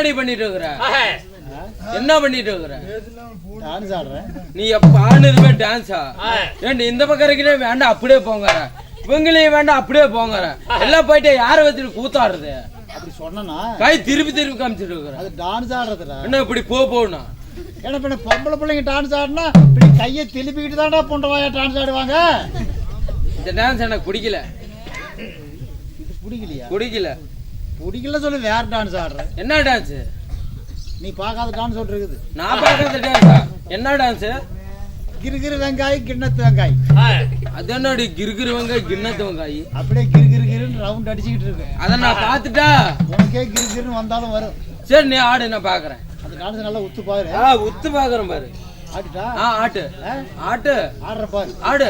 என்னடி பண்ணிட்டு இருக்கிற? என்ன பண்ணிட்டு இருக்கிற? டான்ஸ் ஆடுறேன். நீ எப்ப ஆடுனதுமே டான்ஸா? ஏண்டி இந்த பக்கம் இருக்கிறே வேண்டாம் அப்படியே போங்க, இவங்களையும் வேண்டாம் அப்படியே போங்க, எல்லாம் போயிட்டு யாரை வச்சுட்டு கூத்தாடுறது? அப்படி சொன்னா கை திருப்பி திருப்பி காமிச்சிட்டு இருக்கிற. அது டான்ஸ் ஆடுறதுடா. என்ன இப்படி போனா ஏன்னா பின்ன பொம்பளை பிள்ளைங்க டான்ஸ் ஆடினா இப்படி கையை திருப்பிக்கிட்டு தான்டா பொண்டவாயா டான்ஸ் ஆடுவாங்க. இந்த டான்ஸ் எனக்கு பிடிக்கல. இது பிடிக்கலையா? பிடிக்கல சொல்லி வேற டான்ஸ் ஆடுறேன். என்ன டான்ஸ்? நீ பார்க்காத டான்ஸ் ஒன்று இருக்குது. நான் பார்க்காத டான்ஸ். என்ன டான்ஸ்? கிருகிரு வெங்காய் கிண்ணத்து வெங்காய். அது என்னடி கிருகிரு வெங்காய் கிண்ணத்து வெங்காய்? அப்படியே கிருகிருன்னு ரவுண்ட் அடிச்சுக்கிட்டு இருக்கு. அதை நான் பார்த்துட்டா உனக்கே கிருகிருன்னு வந்தாலும் வரும். சரி நீ ஆடு, நான் பாக்குறேன். அந்த டான்ஸ் நல்லா உத்து பாரு. உத்து பாக்குறேன் பாரு. ஆட்டுட்டா? ஆட்டு ஆட்டு ஆடுற பாரு. ஆடு.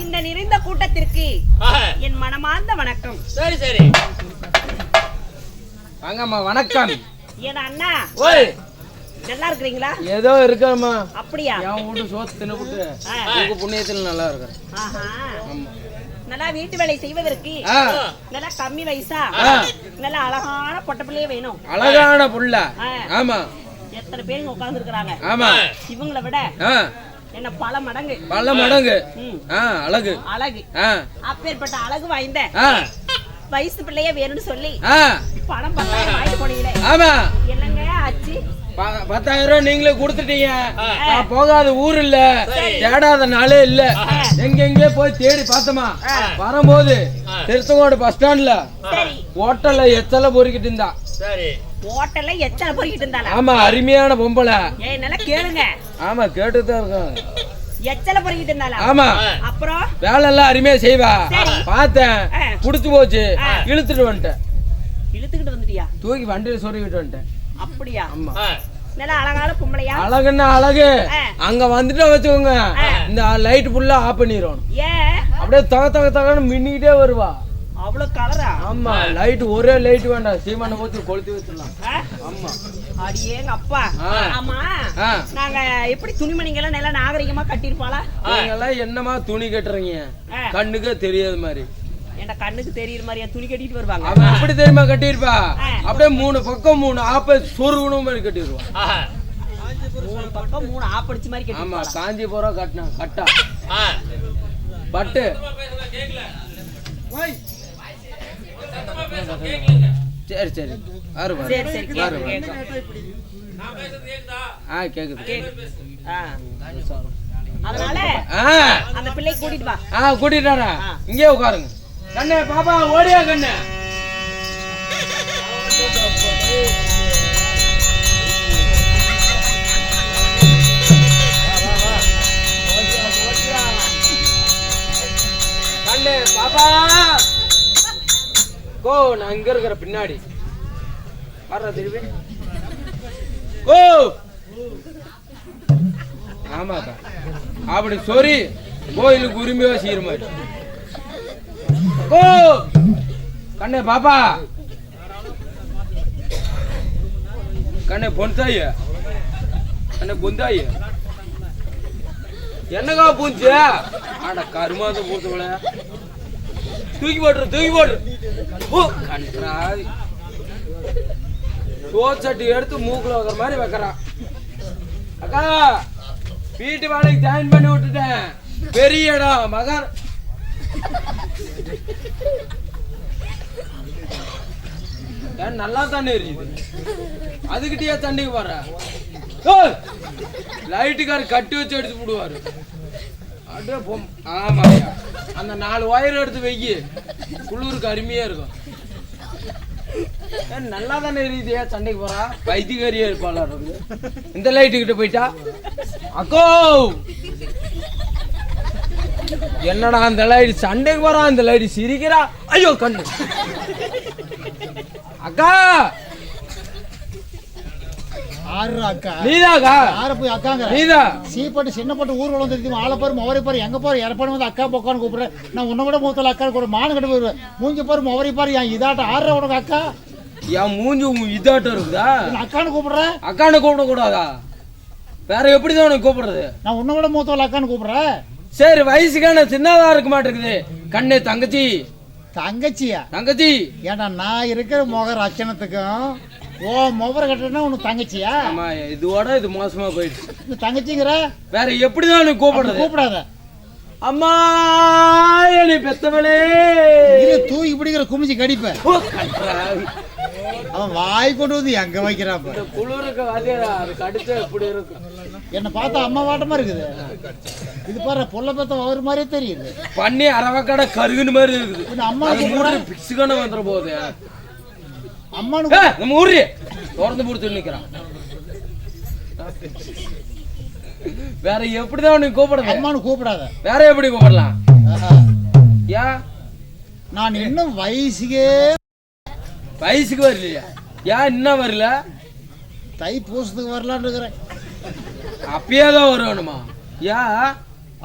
இந்த நிறைந்த கூட்டத்திற்கு என் மனமார்ந்த வணக்கம். சரி சரி வாங்கம்மா. வணக்கம். ஏன் அண்ணா ஓய் நல்லா இருக்கீங்களா? ஏதோ இருக்கறமா. அப்படியே என் வீட்டு சோத்து தின்னுட்டு உங்க புண்ணியத்துல நல்லா இருக்கறேன். ஆஹா. நல்லா வீட்டு வேலை செய்வதற்கு நல்லா கம்மி வயசா நல்லா அழகான பொட்ட பிள்ளையே வேணும். அழகான புள்ள. ஆமா. எத்தனை பேருங்க உட்கார்ந்து இருக்காங்க. ஆமா. இவங்கள விட ஆ. என்ன பல மடங்கு அழகு அழகு. அப்பேற்பட்ட அழகு வாய்ந்த வயசு பிள்ளைய வேணும்னு சொல்லி பணம் 10,000 வாங்கிட்டு போனீங்களே. ஆமா. என்னங்க ஆச்சு? 10,000 ரூபாய் நீங்களே கொடுத்துட்டீங்க. நான் போகாத ஊர் இல்ல, தேடாத நாளே இல்ல. எங்க போய் தேடி பார்த்தோமா, வரும்போது திருத்தங்கோடு பஸ் ஸ்டாண்ட்ல ஹோட்டல்ல எச்சல பொறுக்கிட்டு இருந்தா. ஹோட்டல்ல எச்சல பொறுக்கிட்டு இருந்தாளா? ஆமா, அருமையான பொம்பளை. ஏய் நல்லா கேளுங்க. ஆமா, கேட்டுதான் இருக்கோம். எச்சல பொறுக்கிட்டு இருந்தாளா? ஆமா. அப்புறம் வேலை எல்லாம் அருமையா செய்வா. பார்த்தேன், புடிச்சு போச்சு, இழுத்துட்டு வந்துட்டேன். இழுத்துக்கிட்டு வந்துட்டியா? தூக்கி வண்டியில சொருகிட்டு வந்துட்டேன். அப்படியா? ஆமா. நல்ல அழகான பொம்பளையா? அழகுன்னா அழகு. அங்க வந்துட்டு வச்சுக்கோங்க, இந்த லைட் ஃபுல்லா ஆஃப் பண்ணிரும். ஏன்? அப்படியே தக தக தகன்னு மின்னிக்கிட்டே வருவா. அவ்வளவு கலரா? ஆமா, லைட் ஒரே லைட் வேண்டாம், சீமான போட்டு கொளுத்தி வச்சிடலாம். ஆமா. அடியேங்க அப்பா. ஆமா, நாங்க எப்படி துணிமணிங்க எல்லாம் நல்லா நாகரிகமா கட்டிருப்பாளா? நீங்க எல்லாம் என்னமா துணி கட்டுறீங்க, கண்ணுக்கே தெரியாத மாதிரி. என்ன கண்ணுக்கு தெரியற மாதிரியா துணி கட்டிட்டு வருவாங்க? அவன் எப்படி தெரியுமா கட்டிருப்பா, அப்படியே 3 பக்கம் 3 ஆப்ப சொருகணும் மாதிரி கட்டிடுவா. 3 பக்கம் 3 ஆப்படிச்சு மாதிரி கட்டி. ஆமா, காஞ்சிபுரம் கட்டினா கட்டா பட்டு. சரி சரி, கேக்குது. அதனால அந்த பிள்ளை கூட்டிட்டு வா. கூட்டிட்டு வரா. இங்கே உட்காருங்க. கண்ணே பாப்பா, ஓடியா கண்ணே. கண்ணே பாப்பா, கோ நான் இங்க இருக்கிற பின்னாடி வர்ற திரும்பி. ஓ ஆமாக்கா, அப்படி சொரி கோயிலுக்கு உரிமையா செய்யற மாதிரி. ஓ கண்ணே பாப்பா, கண்ணே பொன்தாய, கண்ணே பொந்தாய, என்னக்கா பூஞ்சு? ஆட கருமாத பூத்துவல, தூக்கி போட்டுரு தூக்கி போட்டுரு. ஓ கன்றாவி, சோச்சட்டி எடுத்து மூக்குல வைக்கிற மாதிரி வைக்கிறான். அக்கா, வீட்டு வேலைக்கு ஜாயின் பண்ணி விட்டுட்டேன், பெரிய இடம் மகன். நல்லா தானே இருக்குது, அதுக்கிட்டே தண்ணிக்கு வர்ற. லைட்டுக்காரர் கட்டி வச்சு எடுத்து போடுவாரு. அப்படியே ஆமா, அந்த 4 ஒயர் எடுத்து வைக்கி, குளிருக்கு அருமையா இருக்கும். நல்லா தானே இருக்குது, சண்டைக்கு போறா, வைத்தியகாரியா இருப்பாளா? இந்த லைட்டு கிட்ட போயிட்டா. அக்கோ என்னடா அந்த லைட் சண்டைக்கு போறா, அந்த லைட் சிரிக்கிறா. ஐயோ கண்ணு. அக்கா நீதாக்கா? நீதா சீப்பட்டு சின்ன பட்டு ஊர் வளர்ந்து ஆளை பாரு மொவரை பாரு, எங்க பாரு இறப்பானு வந்து அக்கா பொக்கான்னு கூப்பிடுறேன். நான் உன்ன விட மூத்தல அக்கா கூட மானு கட்டு போயிருவேன். மூஞ்சி பாரு மொவரை பாரு, என் இதாட்ட ஆடுற உனக்கு அக்கா. என் மூஞ்சி இதாட்டம் இருக்குதா? அக்கான்னு கூப்பிடுறேன். அக்கான்னு கூப்பிட கூடாதா? வேற எப்படிதான் உனக்கு கூப்பிடுறது? நான் உன்ன விட மூத்தல அக்கான்னு கூப்பிடுறேன். சரி, வயசுக்கான சின்னதா இருக்க மாட்டேங்குது. கண்ணே தங்கச்சி. தங்கச்சியா? தங்கச்சி. ஏன்னா நான் இருக்கிற முக ரச்சனத்துக்கும் ஓ மொபரை கட்டுறா உனக்கு தங்கச்சியா? ஆமா, இதோட இது மோசமா போயிடுச்சு. இந்த தங்கச்சிங்கிற வேற எப்படிதான் உனக்கு கூப்பிடுறது? கூப்பிடாத. அம்மா என்னை பெத்தவளே. தூக்கி பிடிக்கிற குமிச்சு கடிப்ப. அவன் வாய் கொண்டு வந்து எங்க வைக்கிறான். குளிருக்கு அது கடிச்சா எப்படி இருக்கும்? என்ன பார்த்தா அம்மா வாட்டமா இருக்குது. இது பாரு பொல்ல பெத்த ஒரு மாதிரியே தெரியுது. பண்ணி அரவக்கடை கருகுன்னு மாதிரி இருக்குது. அம்மா பிக்ஸுக்கான வந்துட போகுது. அம்மானு நம்ம ஊரு திறந்து போட்டு நிக்கிறான். வேற எப்படிதான் உனக்கு கூப்பிடுறது? அம்மானு கூப்பிடாத. வேற எப்படி கூப்பிடலாம்? ஏன் நான் இன்னும் வயசுக்கு வரலையா? ஏன் இன்னும் வரல? தை பூசத்துக்கு வரலான்னு இருக்கிறேன். அப்பயேதான் வருவானுமா? ஏன்?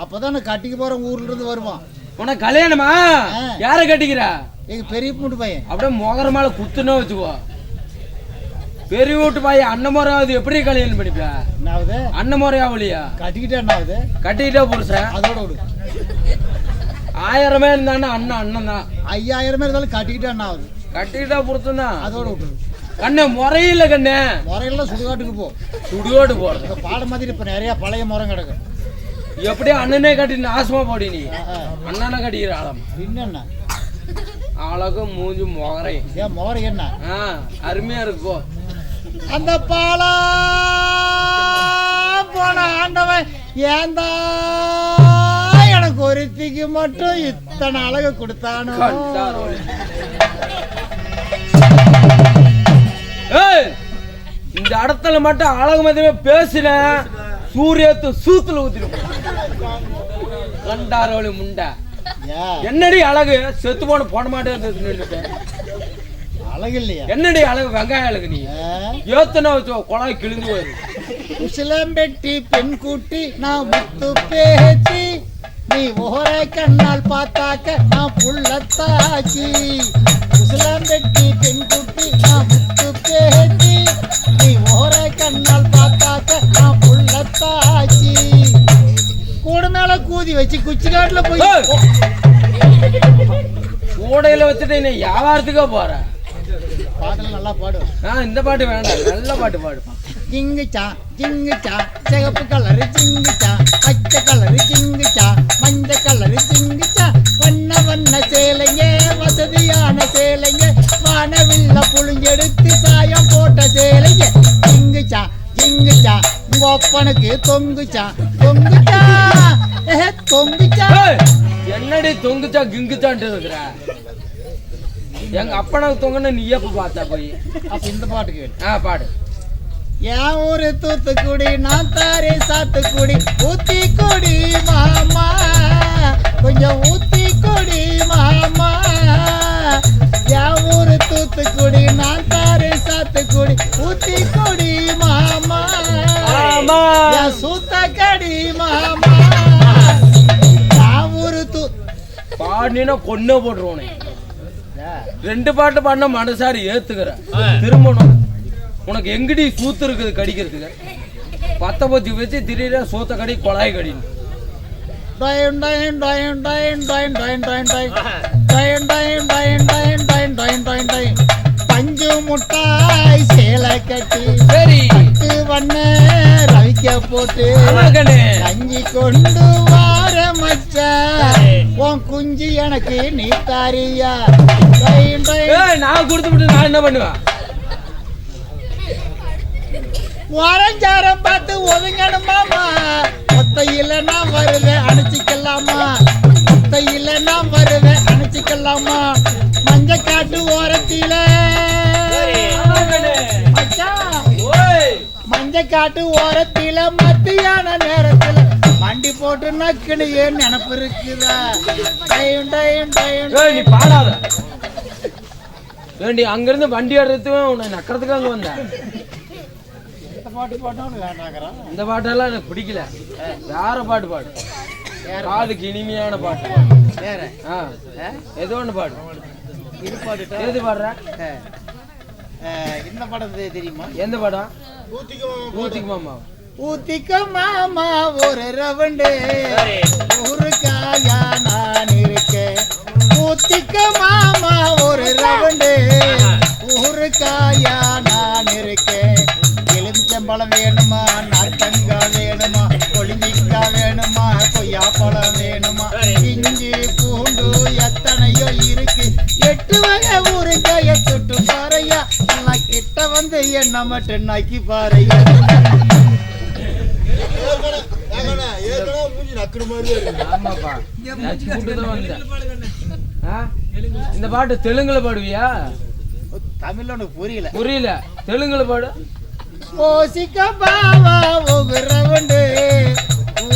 அப்பதான் கட்டிக்கு போற ஊர்ல இருந்து வருவான். உனக்கு கல்யாணமா? யார கட்டிக்கிற? எங்க பெரிய வீட்டு பையன். அப்படியே முகர மேல குத்துன்னு வச்சுக்கோ. பெரிய வீட்டு பையன் அண்ணன் முறையாவது எப்படி கல்யாணம் பண்ணிப்ப? என்னாவது? அண்ணன் முறையாவலியா? கட்டிக்கிட்டே என்னாவது? கட்டிக்கிட்டே புருஷன் அதோட விடு. 1000 இருந்தானே அண்ணன் தான். 5000 இருந்தாலும் கட்டிக்கிட்டே என்னாவது? கட்டிக்கிட்டா புருஷன் தான். அதோட விட்டு. கண்ணு முறையில கண்ணு முறையில சுடுகாட்டுக்கு போ. சுடுகாடு போறது இந்த பாட மாதிரி இப்ப நிறைய பழைய முறம் கிடக்கு. எப்படியா அண்ணனே கட்டி நாசமா போடி நீ அண்ணனை கட்டிக்கிற ஆழம் என்னென்ன அழகு மூஞ்சி முகரையும் ஏன் முறை என்ன அருமையா இருக்கு போ. அந்த பாலா போன ஆண்டவன் ஏந்தா எனக்கு ஒருத்திக்கு மட்டும் இத்தனை அழகு கொடுத்தானோ. இந்த இடத்துல மட்டும் அழகு மதியமே பேசின சூரியத்து சூத்துல ஊத்திடும். கண்டாரோலி முண்டை என்னடி அழகு செத்து போன மாட்டேன் அழகு இல்லையா? என்னடி அழகு வெங்காய அழகு நீ ஏத்தனை வச்சோ குழாய் கிழிஞ்சு போயிரு. உசிலம்பெட்டி பெண் கூட்டி நான் முத்து பேச்சி நீ ஓரை கண்ணால் பார்த்தாக்க நான் புள்ளத்தாச்சி. உசிலம்பெட்டி பெண் கூட்டி நான் முத்து பேச்சி நீ ஓரை கண்ணால் பார்த்தாக்க நான் புள்ளத்தாச்சி. கூட மேல கூதி வச்சு குச்சி காட்டுல போய் கூடையில வச்சுட்டு நீ வியாபாரத்துக்கா போற. பாட்டுல நல்லா பாடு. இந்த பாட்டு வேண்டாம், நல்ல பாட்டு பாடு. ஜிங்குச்சா ஜிங்குச்சா சிகப்பு கலரு ஜிங்குச்சா பச்சை கலரு ஜிங்குச்சா மஞ்சள் கலரு ஜிங்குச்சா வண்ண வண்ண சேலைங்க வசதியான சேலைங்க வானவில்ல புளிஞ்செடுத்து சாயம் போட்ட சேலைங்க ஜிங்குச்சா ஜிங்குச்சா உங்க அப்பனுக்கு தொங்குச்சா தொங்குச்சா தொங்குச்சா. என்னடி தொங்குச்சா கிங்குச்சான்ட்டு இருக்கிற? எங்க அப்பனுக்கு தொங்குன்னு நீ எப்ப பார்த்தா போய்? அப்ப இந்த பாட்டு கேளு. பாடு. என் ஊரு தூத்துக்குடி நான் தாரே சாத்துக்குடி ஊத்தி கொடி மாமா கொஞ்சம் ஊத்தி கொடி மாமா. என் ஊரு தூத்துக்குடி நான் தாரே சாத்துக்குடி ஊத்தி கொடி மாமா என் சூத்த கடி மாமா. என் ஊரு பாடினா கொன்ன போட்டுருவோனே. 2 பாட்டு பாடினா மனசாரி ஏத்துக்கிற திரும்பணும். உனக்கு எங்கடி சூத்து இருக்குது கடிக்கிறதுக்கு? 10 பத்தி வச்சு திடீர்னு சூத்த கடி குழாய் கடி. பஞ்சு முட்டாய் சேலை கட்டி சரி வண்ண ரவிக்க போட்டு கஞ்சி கொண்டு வார மச்சான் உன் குஞ்சு எனக்கு நீ தாரியா. நான் கொடுத்து விட்டு நான் என்ன பண்ணுவேன்? வாரஞ்சாரம் பார்த்து ஒதுங்கணுமாமா. ஒத்தையில நான் வருவேன் அணைச்சிக்கலாமா. ஒத்தையில நான் வருவேன் அணைச்சிக்கலாமா. மஞ்ச காட்டு ஓரத்தில மஞ்ச காட்டு ஓரத்தில மத்தியான நேரத்துல வண்டி போட்டு நக்குன்னு ஏன் நினப்பு இருக்குதா? நீ பாடாத வேண்டி அங்கிருந்து வண்டி எடுத்து உன்னை நக்கிறதுக்கு அங்க வந்த. இந்த பாட்டெல்லாம் எனக்கு பிடிக்கல. வேற பாட்டு பாடு. காதுக்கு இனிமையான பாட்டு வேற. ஏதோ ஒண்ணு பாடு. இது பாடு. எது பாடுற? இந்த படம் தெரியுமா? எந்த படம்? ஊத்திக்கு மாமா. ஊத்திக்க மாமா ஒரு ரவண்டு ஒரு காயா நான் இருக்கேன். ஊத்திக்க மாமா ஒரு ரவண்டு ஒரு காயா நான் இருக்கேன். எலுமிச்சம்பழம் வேணுமா நார்த்தங்காய் வேணுமா கொழிஞ்சிக்காய் வேணுமா கொய்யா பழம் வேணுமா இஞ்சி பூண்டு எத்தனையோ இருக்கு 8 வகை ஊறுகாய சுட்டு பாறையா. நான் கிட்ட வந்து என்ன மட்டும் நாக்கி பாறையா. இந்த பாட்டு தெலுங்குல பாடுவியா? தமிழ்ல உனக்கு புரியல? புரியல, தெலுங்குல பாடு. ஓசிக்க பாவா ஒவ்வொரு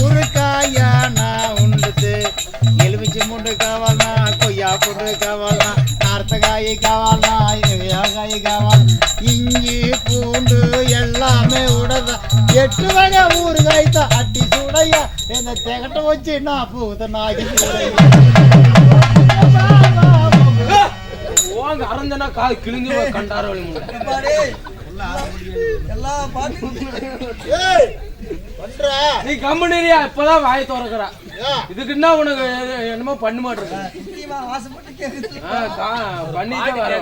ஊறுகாயா நான் உண்டுது. எலுமிச்சி முண்டு காவாலா கொய்யா புண்டு காவாலா நார்த்தகாய் காவாலா காய் காவால் இஞ்சி பூண்டு எல்லாமே உடதா. 8 வகை ஊறுகாய் தான் அட்டி சுடையா. என்ன திகட்ட வச்சு நான் பூத்த நாகி அரஞ்சனா கால் கிழிஞ்சு கண்டார நீ கம்பெனியா இப்பதான் வாய் திறக்கிறா இதுக்குன்னா உனக்கு என்னமோ பண்ண மாட்டேங்க பண்ணிட்டே வர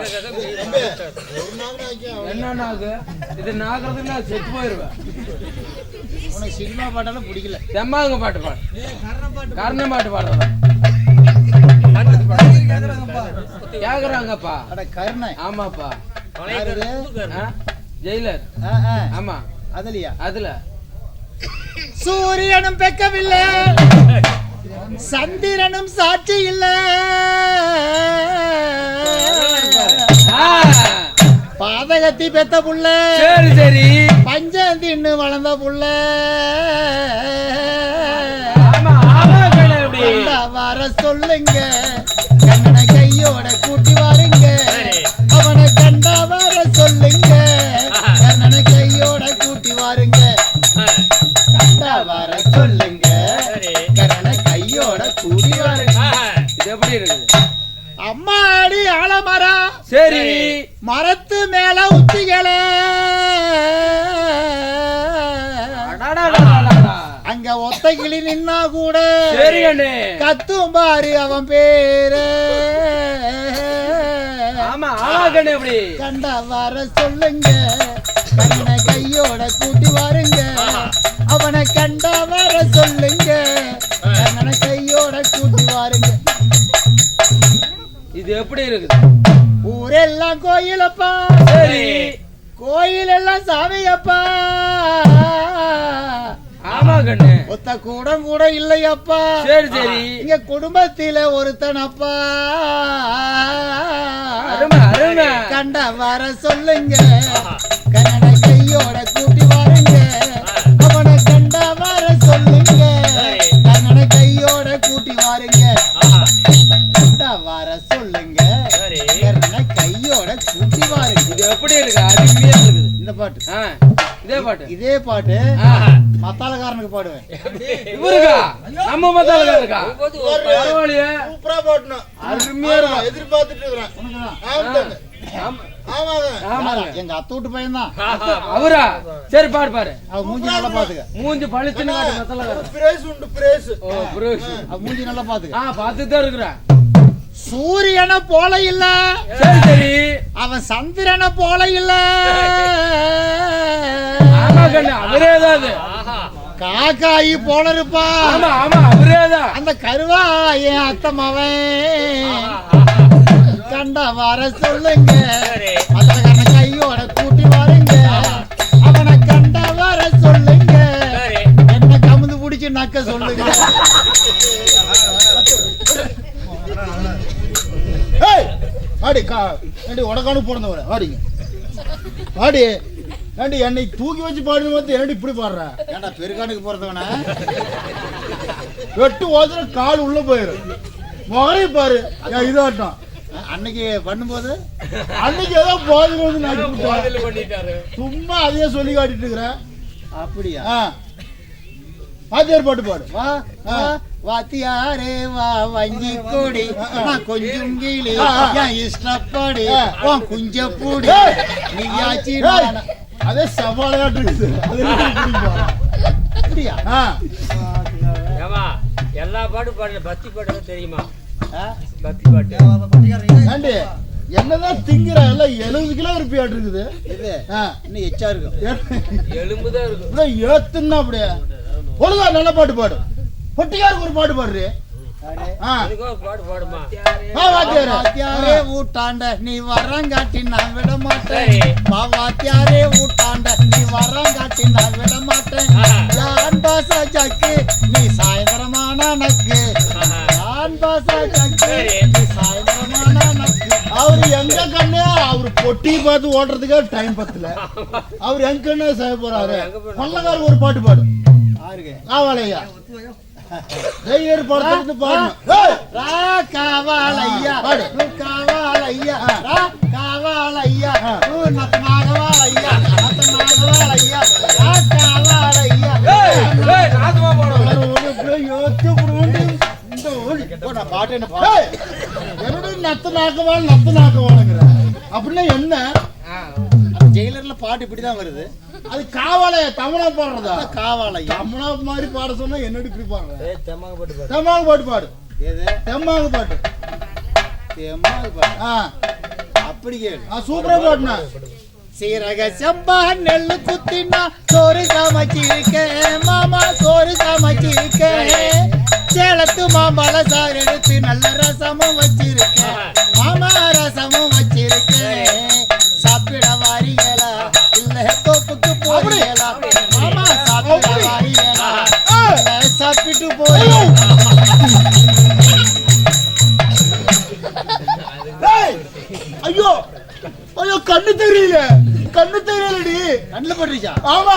என்ன நாகு இது நாகிறதுக்கு நான் செத்து போயிருவேன் உனக்கு சினிமா பாட்டெல்லாம் பிடிக்கல செம்மாங்க பாட்டு பாடு கர்ண பாட்டு பாடுறதா கேக்குறாங்கப்பா கருணை ஆமாப்பா ஜெயிலர் ஆமா அதுல சூரியனும் பெக்கவில்லை சந்திரனும் சாட்சி இல்ல பாதகத்தி பெத்த புள்ள சரி சரி பஞ்சம் தின்னு வளர்ந்த புள்ள வர சொல்லுங்க கண்ணனை கையோட கூட்டி வாருங்க அவனை கண்டா வர சொல்லுங்க கண்ணனை கையோட கூட்டி வாருங்க கண்டா வர சொல்லுங்க கண்ணனை கையோட கூட்டி வாருங்க இது எப்படி இருக்குது அம்மாடி ஆலமரம் சரி மரத்து மேல உச்சிகளே அங்க ஒத்த கிளி நின்னா கூட கத்தும் பாரு அவன் பேரு கண்டா வர சொல்லுங்க கண்ணனை கையோட கூட்டி வாருங்க அவனை கண்டா வர சொல்லுங்க கண்ணனை கையோட கூட்டி வாருங்க இது எப்படி இருக்குது ஊரெல்லாம் கோயிலப்பா சரி கோயில் எல்லாம் சாமியப்பா ஆமா கண்ணு ஒத்த கூடம் கூட இல்லையப்பா சரி சரி இங்க குடும்பத்தில ஒருத்தனப்பா கண்ட வர சொல்லுங்க கண்ணனை கையோட கூட்டி வாருங்க அவனை கண்ட வர சொல்லுங்க கண்ணனை கையோட கூட்டி வாருங்க கண்ட வர சொல்லுங்க கண்ணனை கையோட கூட்டி வாருங்க இது எப்படி இருக்கு அருமையா இருக்குது இந்த பாட்டு இதே பாட்டு மத்தாலக்காரனுக்கு பாடுவேன் இவருக்கா நம்ம மத்தாலக்காரருக்கா பரவாயில்லையே சூப்பரா பாடணும் அருமையா இருக்கும் எதிர்பார்த்துட்டு இருக்கிறேன் எங்க அத்தை வீட்டு பையன் தான் அவரா சரி பாரு பாரு அவ மூஞ்சி நல்லா பாத்துக்க மூஞ்சி பளிச்சுன்னு காட்டு மத்தாலக்காரர் பிரேஸ் உண்டு பிரேஸ் ஓ பிரேஸ் அவ மூஞ்சி நல்லா பாத்துக்க பாத்துட்டு தான் இருக்கிறேன் சூரியனை போல இல்ல சரி சரி அவன் சந்திரனை போல இல்ல அவரேதான் காக்காயி போல இருப்பா ஆமா ஆமா அவரேதான் அந்த கருவா என் அத்தமவன் கண்டா வர சொல்லுங்க அதுல கண்ண கையோட கூட்டி வாருங்க அவனை கண்டா வர சொல்லுங்க என்ன கமுந்து பிடிச்சு நக்க சொல்லுங்க உடக்கானு போனவர ஆடிங்க ஆடி ஏண்டி என்னை தூக்கி வச்சு பாடுன்னு பார்த்து என்னடி இப்படி பாடுற ஏன்டா பெருக்கானுக்கு போறதவன வெட்டு ஓதுற கால் உள்ள போயிடும் முகரை பாரு இதாட்டம் அன்னைக்கு பண்ணும்போது அன்னைக்கு ஏதோ போதும் சும்மா அதையே சொல்லி காட்டிட்டு இருக்கிறேன் அப்படியா வாத்தியார் பாட்டு பாடு வா வாத்தியாரே வா வஞ்சி கொடி நான் கொஞ்சம் கீழே என் இஷ்டப்படி உன் குஞ்ச பூடி நீயாச்சி அதே சவாலாட்டு அப்படியா எல்லா பாட்டும் பாடல பக்தி பாட்டு தெரியுமா பக்தி பாட்டு என்னதான் திங்கிற எல்லாம் 70 கிலோ இருப்பியாட்டு இருக்குது இது இன்னும் எச்சா இருக்கும் எலும்புதான் இருக்கும் ஏத்துன்னா அப்படியே ஒழுங்கா நல்ல பாட்டு பாடு பொட்டிக்காருக்கு ஒரு பாட்டு பாடுறே வாத்தியாரே ஊட்டாண்ட நீ வரங்காட்டி நான் விட மாட்டேன் வாத்தியாரே ஊட்டாண்ட நீ வரங்காட்டி நான் விட மாட்டேன் யான் பாசா ஜக்கு நீ சாயந்தரமான நக்கு யான் பாசா ஜக்கு நீ சாயந்தரமான நக்கு அவரு எங்க கண்ணே அவரு பொட்டி பார்த்து ஓடுறதுக்கே டைம் பத்தல அவரு எங்க கண்ணே செய்ய போறாரு கொள்ளக்காரர் ஒரு பாட்டு பாடு காவாலையா ஜெயிலர் படத்துக்கு பாடணும் காவாலையா காவாலையா காவாலையா நாகவாலையா நாகவாலையா காவாலையா பாட்டு என்ன என்னுடைய நத்து நாக்கவாள் அப்படின்னா என்ன ஜெயிலர்ல பாட்டு இப்படிதான் வருது. அது காவாலய தமிழா பாடுறதா? காவாலயம் தமிழா மாதிரி பாட சொன்னா என்னடி இப்படி பாடுற? தெம்மாக போட்டு பாரு. தெம்மாங்கு பாட்டு பாடு. எது தெம்மாங்கு பாட்டு. தெம்மாங்கு பாட்டு. ஆ அப்படி கேளு. சூப்பரா பாடுனா. சீரக சம்பா நெல்லு குத்தினா சோறு சமைச்சிருக்கேன் மாமா, சோறு சமைச்சிருக்கேன். சேலத்து மாம்பழ சாறு எடுத்து நல்ல ரசமும் வச்சிருக்கேன் மாமா, ரசமும் வச்சிருக்கேன். சாப்பிட வாரியலா இல்ல தோப்புக்கு போறீங்களா மாமா, சாப்பிட வாரியலா இல்ல சாப்பிட்டு போறீங்களா? ஐயோ ஐயோ, கண்ணு தெரியல, கண்ணு தெரியலடி. கண்ணுல போட்டுருச்சா? ஆமா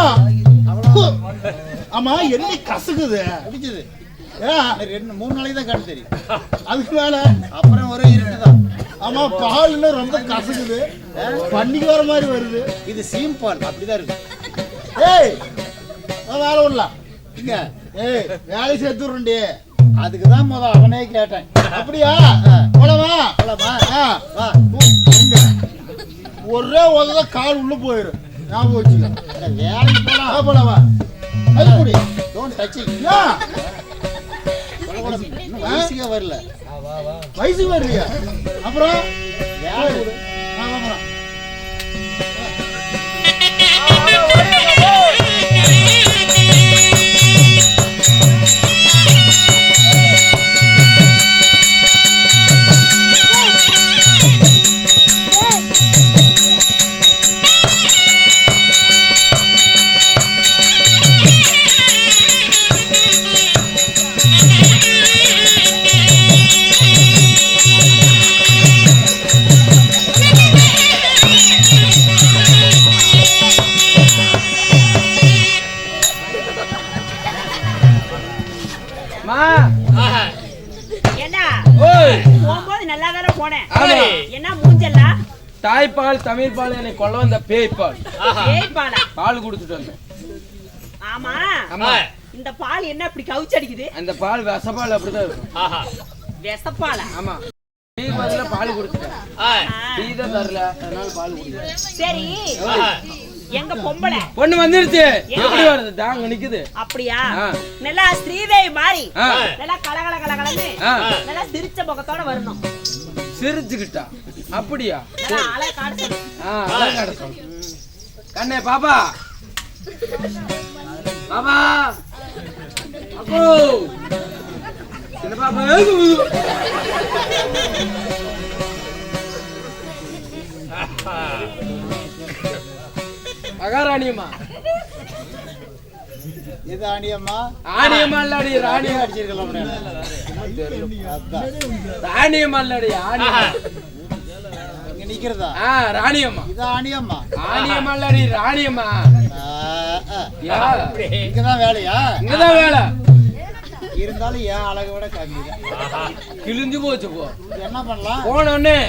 ஆமா, என்ன கசக்குது பிடிச்சது. ஏன்? 2-3 நாளைக்கு தான் கண்ணு தெரியும். அதுக்கு மேல அப்புறம் ஒரு இருட்டு தான். ஆமா, பால்ல ரொம்ப கசக்குது, பன்னிக்கு வர மாதிரி வருது. இது சீம் பால் அப்படிதான் இருக்கு. ஏய் வேலை விடலாம் இங்க ஏய், வேலை சேர்த்து விடுறேன்டி. அதுக்கு தான் அவனே கேட்டேன். அப்படியா? போலமா போலாமா? வா. இங்க ஒரே உதவ கால் உள்ள போயிரும், ஞாபகம் வச்சுக்க. வேலைக்கு போலாம். போலாமா? அது குடி. Don't touch it. ஏன்? இன்னும் வயசுக்கே வரல. வயசுக்கு வரலையா? அப்புறம் வேலை கொடு. போலாம். என்ன மூஞ்சல்லா? தாய்ப்பால் தமிழ் பால் என்னை கொல்ல வந்த பேய்ப்பால். பேய்பாலா? பால் குடுத்துட்டு வந்தேன். ஆமா ஆமா, இந்த பால் என்ன இப்படி கவுச்சடிக்குது? அந்த பால் விஷப்பால் அப்படிதான் இருக்கும். விஷப்பாலா? ஆமா, நீ பதிலா பால் குடுத்துட்டேன், நீ தான் தரல, அதனால பால் குடுத்துட்டேன். சரி, எங்க பொம்பளை பொண்ணு வந்துருச்சு. எப்படி வருது? தாங்க நிக்குது. அப்படியா? நல்லா ஸ்ரீதேவி மாதிரி நல்லா கலகல கலகலன்னு நல்லா சிரிச்ச முகத்தோட வரணும். சிரிச்சுக்கிட்டா? அப்படியா? நல்லா அழகா காட்ட. அழகாட சொல்லு. கண்ணே பாப்பா, பாப்பா, அப்போ சின்ன பாப்பா, மகாராணியம்மா. இது ஆணியம்மா. ஆணியம்மா இல்லடி, ராணியா அடிச்சிருக்கலாம். ராணியம்மா இல்லடி, ஆணியம்மா. இங்க நிக்கிறதா? ராணியம்மா. இது ஆணியம்மா. ஆணியம்மா இல்லடி, ராணியம்மா. இங்கதான் வேலையா? இங்கதான் வேலை. இருந்தாலும் ஏன் அழகை விட கம்மி. கிழிஞ்சு போச்சு. போ, என்ன பண்ணலாம்? போனோடனே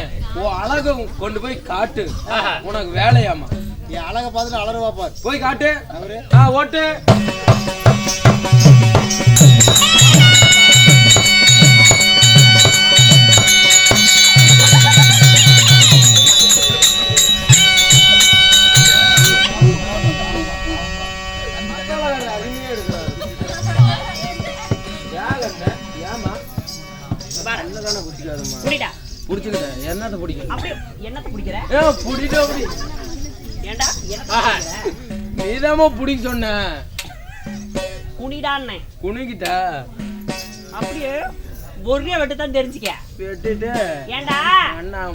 அழக கொண்டு போய் காட்டு, உனக்கு வேலையாமா. என் அழகை பார்த்துட்டு அலறுவா பாரு. போய் காட்டு. அவரு ஓட்டு. என்னத்த பிடிக்கும்? என்னத்த பிடிக்கிற? பிடிக்க ஏண்டா நீதாம பிடிக்க சொன்ன. குனிடான்னு குனிக்கிட்ட அப்படியே ஒரே வெட்டு தான் தெரிஞ்சுக்க. வெட்டுட்டு ஏண்டா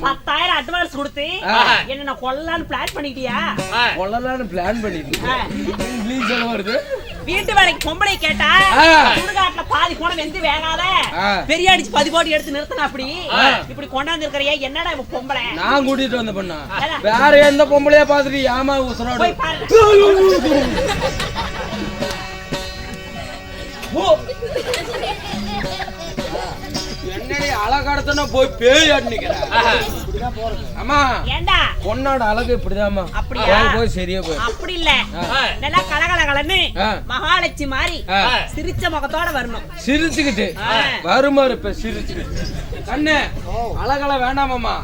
10,000 அட்வான்ஸ் கொடுத்து என்ன கொல்லலான்னு பிளான் பண்ணிட்டியா? கொல்லலான்னு பிளான் பண்ணிட்டு இங்கிலீஷ் வருது. வீட்டு வேலைக்கு பொம்பளை கேட்டா சுடுகாட்டுல பாதி கூட வெந்து வேகாத பெரிய அடிச்சு 10 கோடி எடுத்து நிறுத்தினா அப்படி இப்படி கொண்டாந்து இருக்கிறியா? என்னடா இவ பொம்பளை? நான் கூட்டிட்டு வந்த பொண்ணா? வேற எந்த பொம்பளையா பாத்துட்டு ஏமா உசரோட என்னடி அழகாடத்தனா போய் பேய் அடிக்கிறேன். ஆமா, ஏண்டா பொண்ணோட அழகு இப்படிதாமா. அப்படியா? போய் சரியா போய். அப்படி இல்ல, நல்லா கலகலகலன்னு மகாலட்சுமி மாதிரி சிரிச்ச முகத்தோட வரணும். சிரிச்சுக்கிட்டு வருமாறு இப்ப சிரிச்சுக்கிட்டு. கண்ணு அழகல வேண்டாமாமா,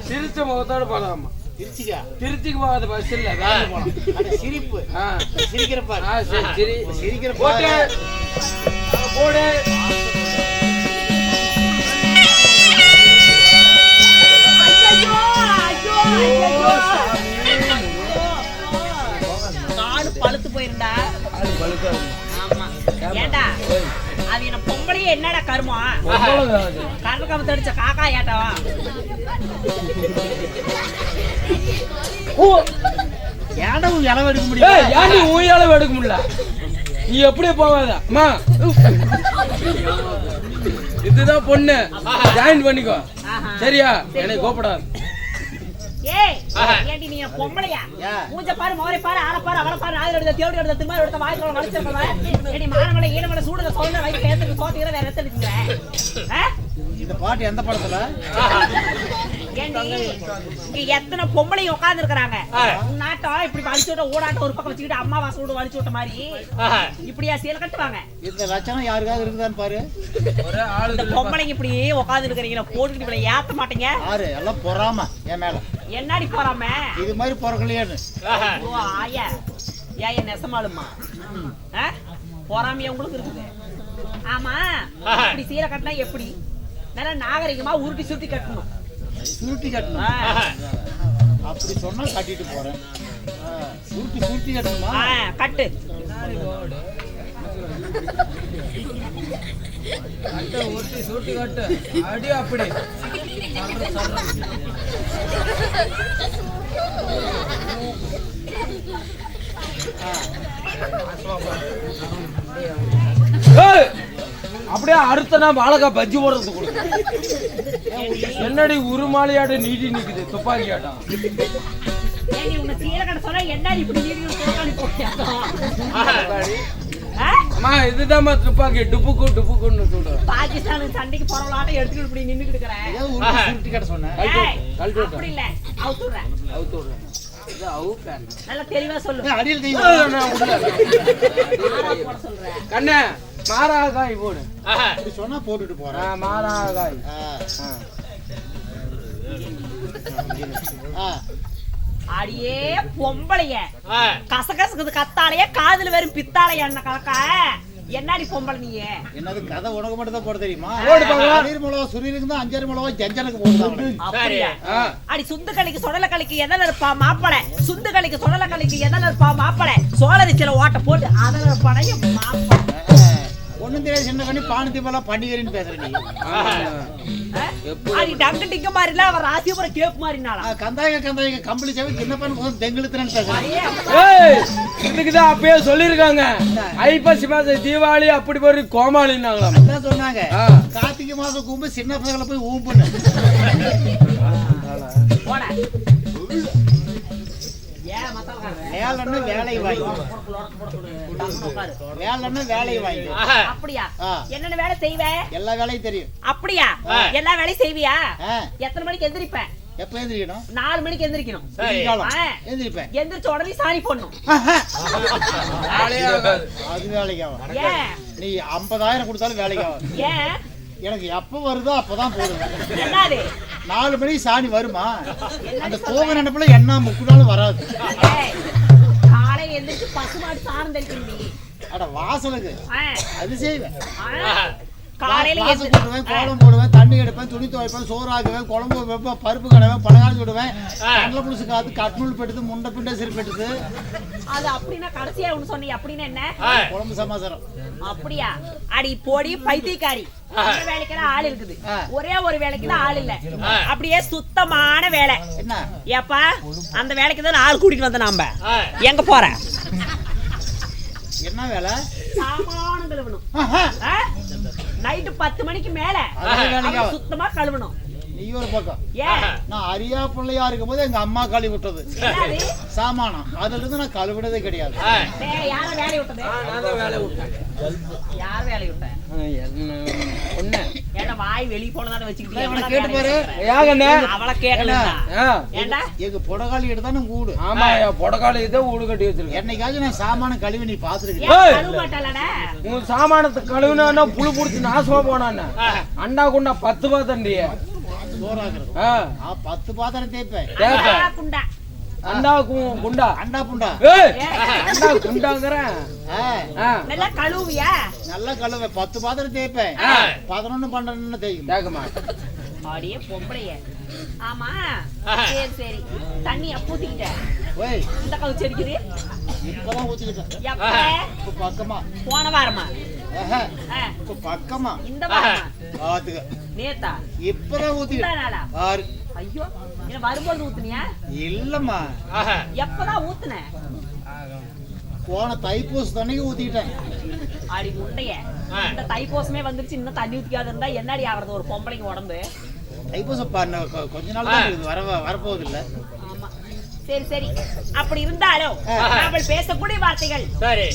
சிரிச்ச முகத்தோட போலாமா. திருச்சிக்கா திருச்சிக்கு போகாத பஸ் இல்ல வேற போலாம். அட சிரிப்பு சிரிக்கிற பாரு சரி சரி சிரிக்கிற போட்டு பாரு போடு. ஐயோ ஐயோ ஐயோ காடு பழுத்து போயிருந்தா. ஆளு பழுக்காது. ஆமா ஏண்டா அது என்ன பொம்பளையே என்னடா கருமா கரும கமத்து அடிச்ச காக்கா ஏட்டவா ஏன்டா உன் இளவு எடுக்க ஏய் முடியும் ஏன்டி ஊயால எடுக்க முடியல? நீ எப்படியே போவாத அம்மா. இதுதான் பொண்ணு, ஜாயின் பண்ணிக்கோ சரியா? எனக்கு கோபப்படாது. ஏய் ஏண்டி நீ பொம்பளையா? மூஞ்ச பாரு, மோரை பாரு, ஆள பாரு, அவள பாரு, நாய் எடுத்த தேவடி எடுத்த திமார் எடுத்த வாய்க்குள்ள வளைச்சிருக்கவ. ஏண்டி மானமலை ஈனமலை சூடுல சொல்ல வைக்க ஏத்துக்கு சோத்திர வேற எத்த நிக்குற? இந்த பாட்டு எந்த படத்துல ஏண்டி இங்க எத்தனை பொம்பளை உட்கார்ந்து இருக்காங்க. நாட்டம் இப்படி வலிச்சு விட்ட ஓடாட்ட ஒரு பக்கம் வச்சுக்கிட்டு அம்மா வாசல் விட்டு வலிச்சு விட்ட மாதிரி இப்படியா சீல கட்டுவாங்க. இந்த லட்சணம் யாருக்காவது இருக்குதான்னு பாரு. ஒரே ஆளு இந்த பொம்பளைங்க இப்படி உட்கார்ந்து இருக்கீங்களா போட்டுக்கிட்டு இப்படி ஏத்த மாட்டீங்க. யாரு எல்லாம் பொறாம என் மேல என்னாடி போறாம இது மாதிரி பொறக்கலையான்னு. ஓ ஆயா ஏன் நெசமாலுமா பொறாமையா உங்களுக்கு இருக்குது. ஆமா இப்படி சீலை கட்டினா எப்படி? நல்லா நாகரிகமா உருட்டி சுருட்டி கட்டணும். சுருட்டி கட்டணும் அப்படி சொன்னா கட்டிட்டு போறேன். சுருட்டி சுருட்டி கட்டணுமா? கட்டு கட்ட ஊட்டி சூட்டி கட்டு அடி அப்படி. அப்படியே அடுத்த நான் வாழைக்காய் பஜ்ஜி போடுறது கொடுத்து என்னடி உருமாலையாட நீட்டி நிக்குது துப்பாக்கி ஆட்டம். ஏண்டி உன்னை சீலை கட்ட சொன்னா என்ன இப்படி நீடி துப்பாக்கி போட்டு அம்மா இதுதான் துப்பாக்கி டுப்புக்கு டுப்புக்குன்னு சொல்றேன். பாகிஸ்தான் சண்டைக்கு போறவளாட்ட எடுத்துட்டு இப்படி நின்னுக்கிட்டு இருக்கிறேன். சுருட்டி கட்ட சொன்னேன். அப்படி இல்ல அவுத்துறேன் அவுத்துறேன். இது அவு பேன் நல்லா தெளிவா சொல்லு. அடியில் கை போட சொல்றேன். கண்ணே மாராகாய் போடு. அப்படி சொன்னா போட்டுட்டு போறேன். மாராகாய் அடியே பொம்பளைய கசகசக்குது கத்தாலையே காதுல வெறும் பித்தாளைய என்ன கலக்கா என்னடி பொம்பளை நீ? என்னது கதை உனக்கு மட்டும் தான் போட தெரியுமா? போடு பாக்கலாம். நீர் மிளகா சுரீருக்கு தான் 5 மிளகா ஜஞ்சனுக்கு போடுவாங்க. அப்படியா? அடி சுந்து களிக்கு சொடல களிக்கு எதல இருப்பா மாப்பளை, சுந்து களிக்கு சொடல களிக்கு எதல இருப்பா மாப்பளை, சோழரிச்சில ஓட்ட போட்டு அதல இருப்பானையும் மாப்பளை. ஒண்ணும் தெரியாது சின்ன கண்ணி பானத்தி போல பண்டிகரின்னு பேசுற நீ. அடி டங்கு டிங்க மாதிரில அவர் ராசிபுரம் கேப் மாதிரினாலா கந்தாயக கம்பளி சேவை சின்னப்பன் போது தெங்குளுத்துறேன்னு பேசுறேன். இதுக்குதான் அப்பயே சொல்லிருக்காங்க ஐப்பசி மாசம் தீபாவளி அப்படி போய் கோமாளின்னாங்களாம். அதான் சொன்னாங்க கார்த்திகை மாசம் கூம்பு சின்ன பசங்களை போய் ஊம்புன்னு. போட ஏன் மத்தவங்க வேலைன்னு வேலை வாங்கி வேலைன்னு வேலை வாங்கி. அப்படியா? என்னென்ன வேலை செய்வே? எல்லா வேலையும் தெரியும். அப்படியா? எல்லா வேலையும் செய்வியா? எத்தனை மணிக்கு எந்திரிப்ப? எப்ப எந்திரிக்கணும்? 4 மணிக்கு எந்திரிக்கணும். எந்திரிப்பேன். எந்திரிச்ச உடனே சாணி போடணும். அது வேலைக்கு ஆகும். ஏன் நீ 50,000 கொடுத்தாலும் வேலைக்கு ஆகும். ஏன் எனக்கு எப்ப வருதோ அப்பதான் போடுவேன். என்னது 4 மணிக்கு சாணி வருமா? அந்த தோக நினைப்புல என்ன முக்குனாலும் வராது. காலையில எந்திரிச்சு பசுமாடு சாணம் தெளிக்கணும். அட வாசலுக்கு அது செய்வேன். காலையில வாசல் போடுவேன், கோலம் போடுவேன், தண்ணி எடுப்பேன், துணி துவைப்பேன், சோறாக்குவேன், குழம்பு வைப்பேன், பருப்பு கடைவேன், பலகாரம் சுடுவேன், கடலை புதுசு காத்து கட்நூல் பெட்டுது, முண்டை பிண்டை சிறுபெட்டுது. அது அப்படின்னா கடைசியா ஒண்ணு சொன்னீங்க. அப்படின்னா என்ன? குழம்பு சமாச்சாரம். அப்படியா? அடி போடி பைத்தியக்காரி. அந்த வேலைக்கெல்லாம் ஆள் இருக்குது, ஒரே ஒரு வேலைக்கு தான் ஆள் இல்ல. அப்படியே சுத்தமான வேலை. என்ன ஏப்பா அந்த வேலைக்கு தான் ஆள் கூட்டிட்டு வந்த நாம எங்க போற? என்ன வேலை? சாமானம் கழுவணும். நைட்டு 10 மணிக்கு மேல சுத்தமா கழுவணும். நீ ஒரு பக்கம். நான் அரியா பிள்ளையா இருக்கும் போது எங்க அம்மா கழுவி விட்டது சாமானம். அதுல இருந்து நான் கழுவினதே கிடையாது. யார வேலையை விட்டது? யார் வேலையை விட்ட? என்ன வாய் வெளிய போனதான வச்சுக்கிட்டீங்க? கேட்டு பாரு. அவளை கேட்கல. எங்க பொடகாலி எடுத்தானே கூடு. ஆமா பொடகாலி தான் ஊடு கட்டி வச்சிருக்கேன். என்னைக்காச்சும் நான் சாமானம் கழுவி நீ பாத்துருக்கீங்க? கழுவ மாட்டாளடா. உன் சாமானத்தை கழுவுனா புழு புடிச்சு நாசமா போனான்னு அண்டா குண்டா 10 பாத்தண்டிய 10 பாத்திரம் தேய்ப்பேன். குண்டா அண்டா குண்டா அண்டா புண்டா ஏய் அண்டா குண்டாங்கறேன் நல்லா கழுவியா நல்லா கழுவ 10 பாத்திரம் தேய்ப்பேன் 11 12 தேய்க்கும் கேக்கமா அடியே பொம்பளைய ஆமா சரி சரி தண்ணி அப்பூத்திக்கிட்ட ஓய் இந்த கவுச்சி அடிக்குது இப்பதான் ஊத்திக்கிட்டேன் எப்ப இப்ப பக்கமா போன வாரமா இப்ப பக்கமா இந்த வாரமா பாத்துக்க நேத்தா இப்பதான் ஊத்திக்கிட்டேன் நாளா ஆறு ஐயோ என்ன வரும்போது ஊத்துனியா இல்லம்மா எப்பதான் ஊத்துன போன தைப்பூச தண்ணிக்கு ஊத்திக்கிட்டேன் அடி உண்டைய இந்த தைப்பூசமே வந்துருச்சு இன்னும் தண்ணி ஊத்திக்காத இருந்தா என்னடி ஆகுறது ஒரு பொம்பளைக்கு உடம்பு தைப்பூசம் கொஞ்ச நாள் தான் இருக்குது வரப்போகுது இல்ல ஆமா சரி சரி அப்படி இருந்தாலும் நாங்கள் பேசக்கூடிய வார்த்தைகள்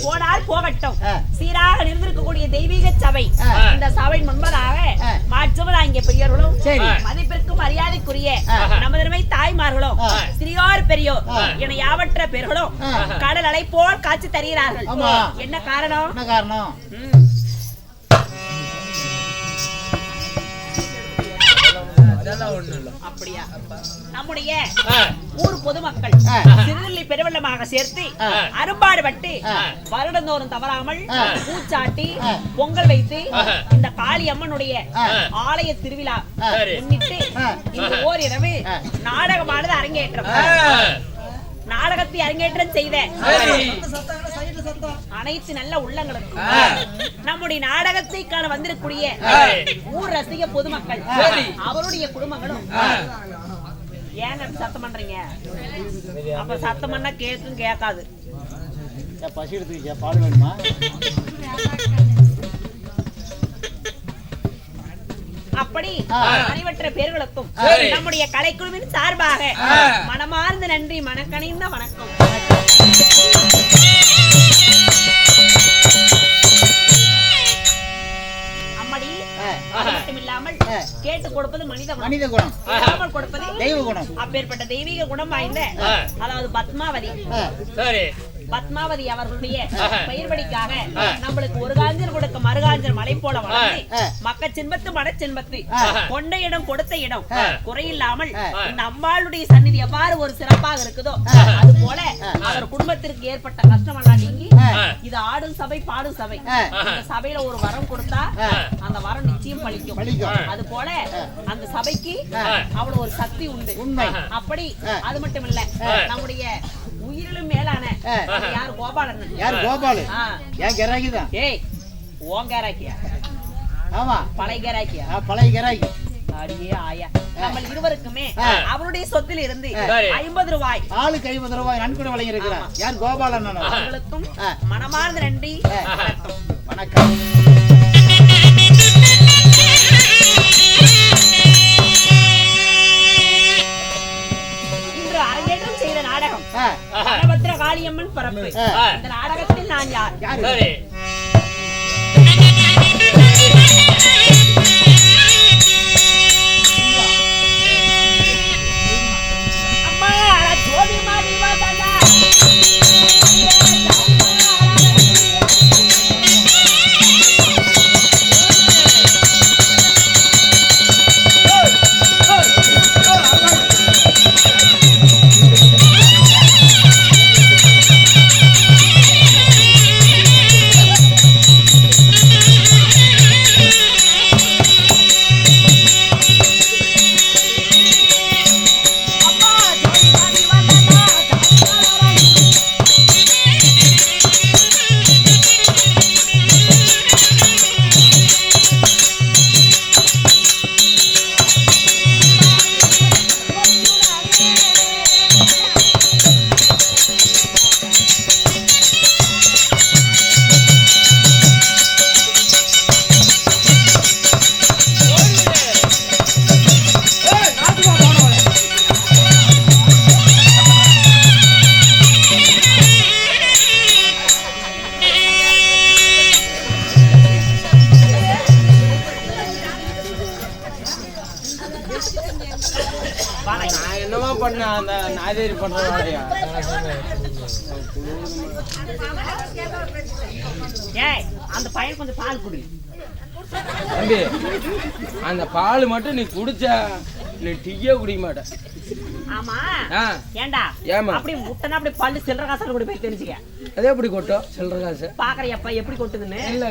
போனால் போகட்டும் சீராக நின்றிருக்கக்கூடிய தெய்வீக சபை இந்த சபை முன்பதாக மாற்றுவதா இங்கே பெரியவர்களும் மதிப்பிற்கும் மரியாதைக்குரிய நமதருமை தாய்மார்களும் சிறியோர் பெரியோர் என யாவற்ற பேர்களும் கடல் அலை போல் காட்சி தருகிறார்கள் என்ன காரணம் என்ன காரணம் அப்படியா நம்முடைய ஊர் பொதுமக்கள் சிறுநெல்லி பெருவெள்ளமாக சேர்த்து அரும்பாடுபட்டு வருடந்தோறும் தவறாமல் பூச்சாட்டி பொங்கல் வைத்து இந்த காளி அம்மனுடைய ஆலய திருவிழா முன்னிட்டு இந்த ஓரிரவு நாடகமானது அரங்கேற்றம் நாடகத்தை அரங்கேற்றம் செய்த அனைத்து நல்ல உள்ளங்களுக்கும் நம்முடைய நாடகத்தை காண வந்திருக்கூடிய ஊர் ரசிக பொதுமக்கள் அவருடைய குடும்பங்களும் ஏங்க சத்தம் பண்றீங்க அப்ப சத்தம் பண்ணா கேட்கும் கேட்காது பசி எடுத்துக்கிச்சா பால் வேணுமா அப்படி அனைவற்ற பேர்களுக்கும் நம்முடைய கலைக்குழுவின் சார்பாக மனமார்ந்த நன்றி மனக்கணிந்த வணக்கம் அம்மடி அது மட்டும் இல்லாமல் கேட்டு கொடுப்பது மனித குணம் கொடுப்பது தெய்வ குணம் அப்பேற்பட்ட தெய்வீக குணம் வாய்ந்த அதாவது பத்மாவதி அவர்களுடைய பயிர்வடிக்காக நம்மளுக்கு ஒரு காஞ்சல் கொடுக்க மறுகாஞ்சல் மலை போல வளர்ந்து மக்க சின்பத்து மடச்சின்பத்து கொண்ட இடம் கொடுத்த இடம் குறையில்லாமல் இந்த அம்பாளுடைய சந்நிதி எவ்வாறு ஒரு சிறப்பாக இருக்குதோ அது போல அவர் குடும்பத்திற்கு ஏற்பட்ட கஷ்டம் எல்லாம் நீங்கி இது ஆடும் சபை பாடும் சபை இந்த சபையில ஒரு வரம் கொடுத்தா அந்த வரம் நிச்சயம் பலிக்கும் அது போல அந்த சபைக்கு அவ்வளவு ஒரு சக்தி உண்டு அப்படி அது மட்டும் இல்ல நம்முடைய உயிரிலும் மேலான யார் கோபாலன் யார் கோபாலு ஏன் கராக்கிதான் ஏய் ஓன் கராக்கியா ஆமா பழைய கராக்கியா பழைய கராக்கி அடியே ஆயா நம்ம இருவருக்குமே அவருடைய சொத்தில் இருந்து 50 ரூபாய் ஆளுக்கு 50 ரூபாய் நன்கொடை வழங்கி இருக்கிறார் யார் கோபாலன் அவர்களுக்கும் மனமார்ந்த நன்றி வணக்கம் அரங்கேற்றம் செய்த நாடகம் வனபத்ர காளியம்மன் பரப்பு இந்த நாடகத்தில் நான் யார் அம்மா ஜோதி மாதிரி நான் என்னமா பண்ண அந்த நாதேரி பண்ற வேலையா ஏய் அந்த பையன் கொஞ்சம் பால் குடி தம்பி அந்த பால் மட்டும் நீ குடிச்ச நீ டீயே குடிக்க மாட்ட ஆமா ஆ, ஏண்டா ஏமா அப்படி முட்டனா அப்படி பல்லு சில்லற காசால கூட போய் தெரிஞ்சுக்க அதே எப்படி கொட்டும் சில்லற காசு பாக்குறியப்பா எப்படி கொட்டுதுன்னு இல்ல